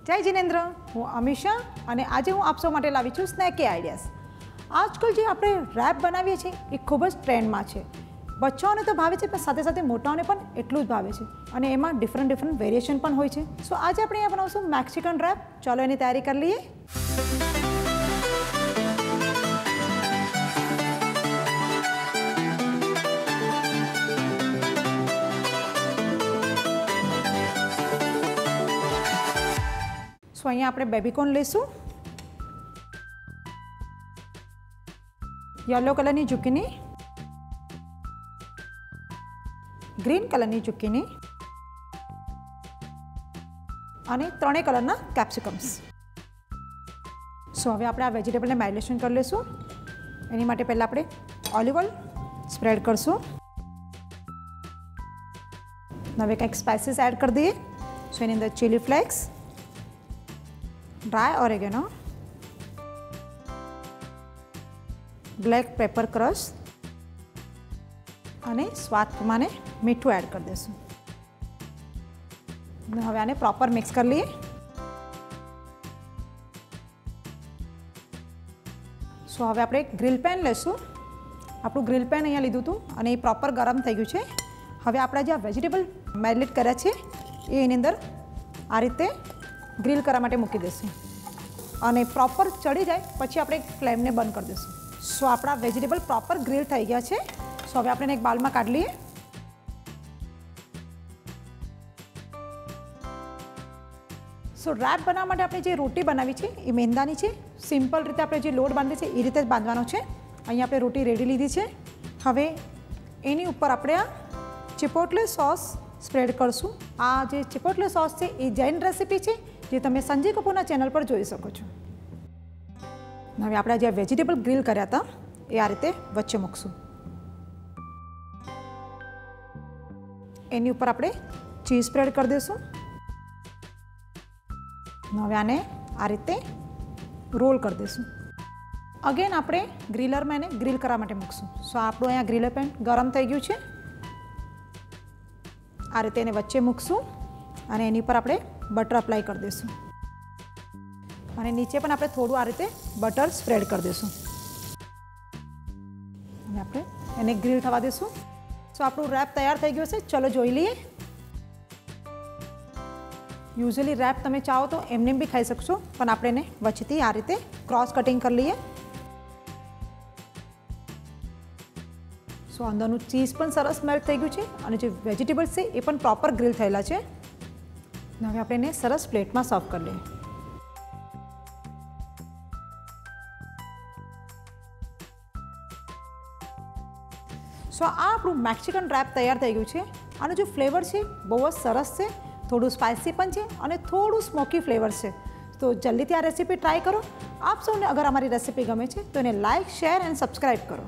જય જિનેન્દ્ર, હું અમીષા અને આજે હું આપ સૌ માટે લાવી છું સ્નેકી આઈડિયાઝ. આજકાલ જે આપણે રેપ બનાવીએ છીએ એ ખૂબ જ ટ્રેન્ડમાં છે. બચ્ચાઓને તો ભાવે છે પણ સાથે સાથે મોટાઓને પણ એટલું જ ભાવે છે અને એમાં ડિફરન્ટ વેરિએશન પણ હોય છે. સો આજે આપણે અહીંયા બનાવશું મેક્સિકન રેપ. ચાલો એની તૈયારી કરી લઈએ. સો અહીંયા આપણે બેબીકોર્ન લઈશું, યલો કલરની ઝુકીની, ગ્રીન કલરની ઝુકીની અને ત્રણેય કલરના કેપ્સિકમ્સ. સો હવે આપણે આ વેજીટેબલને મેરિનેશન કરી લઈશું. એની માટે પહેલાં આપણે ઓલિવ ઓઇલ સ્પ્રેડ કરીશું. હવે કંઈક સ્પાઇસીસ એડ કરી દઈએ. સો એની અંદર chilli flakes, dry oregano, black paper crush અને સ્વાદ પ્રમાણે મીઠું એડ કરી દઈશું. હવે આને પ્રોપર મિક્સ કરી લઈએ. સો હવે આપણે ગ્રીલ પેન લઈશું. આપણું ગ્રીલ પેન અહીંયા લીધું હતું અને એ પ્રોપર ગરમ થઈ ગયું છે. હવે આપણે જે વેજીટેબલ મેરિનેટ કર્યા છે એ એની અંદર આ રીતે ગ્રીલ કરવા માટે મૂકી દઈશું અને પ્રોપર ચડી જાય પછી આપણે ફ્લેમને બંધ કરી દઈશું. સો આપણા વેજીટેબલ પ્રોપર ગ્રીલ થઈ ગયા છે. સો હવે આપણે એક બાઉલમાં કાઢી લઈએ. સો રેપ બનાવવા માટે આપણે જે રોટી બનાવી છે એ મેંદાની છે. સિમ્પલ રીતે આપણે જે લોટ બાંધીએ છીએ એ રીતે જ બાંધવાનો છે. અહીંયા આપણે રોટી રેડી લીધી છે. હવે એની ઉપર આપણે આ ચિપોટલે સોસ સ્પ્રેડ કરશું. આ જે ચિપોટલે સોસ છે એ જૈન રેસીપી છે જે તમે સંજય કપૂરના ચેનલ પર જોઈ શકો છો. હવે આપણે જે વેજીટેબલ ગ્રીલ કર્યા હતા એ આ રીતે વચ્ચે મૂકશું. એની ઉપર આપણે ચીઝ સ્પ્રેડ કરી દઈશું. હવે આને આ રીતે રોલ કરી દઈશું. અગેન આપણે ગ્રીલરમાં એને ગ્રીલ કરવા માટે મૂકશું. સો આપણું અહીંયા ગ્રીલર પેન ગરમ થઈ ગયું છે. આ રીતે એને વચ્ચે મૂકશું અને એની પર આપણે બટર અપ્લાય કરી દઈશું અને નીચે પણ આપણે થોડું આ રીતે બટર સ્પ્રેડ કરી દઈશું અને આપણે એને ગ્રીલ થવા દઈશું. સો આપણું રેપ તૈયાર થઈ ગયું છે. ચલો જોઈ લઈએ. યુઝ્યુઅલી રેપ તમે ચાહો તો એમને બી ખાઈ શકશો પણ આપણે એને વચ્ચેથી આ રીતે ક્રોસ કટિંગ કરી લઈએ. સો અંદરનું ચીઝ પણ સરસ મેલ્ટ થઈ ગયું છે અને જે વેજીટેબલ્સ છે એ પણ પ્રોપર ગ્રીલ થયેલા છે. હવે આપણે એને સરસ પ્લેટમાં સર્વ કરી લઈએ. સો આ આપણું મેક્સિકન રેપ તૈયાર થઈ ગયું છે. આનો જે ફ્લેવર છે બહુ જ સરસ છે. થોડું સ્પાઇસી પણ છે અને થોડું સ્મોકી ફ્લેવર છે. તો જલ્દીથી આ રેસીપી ટ્રાય કરો. આપ સૌને અગર અમારી રેસીપી ગમે છે તો એને લાઇક, શેર એન્ડ સબસ્ક્રાઈબ કરો.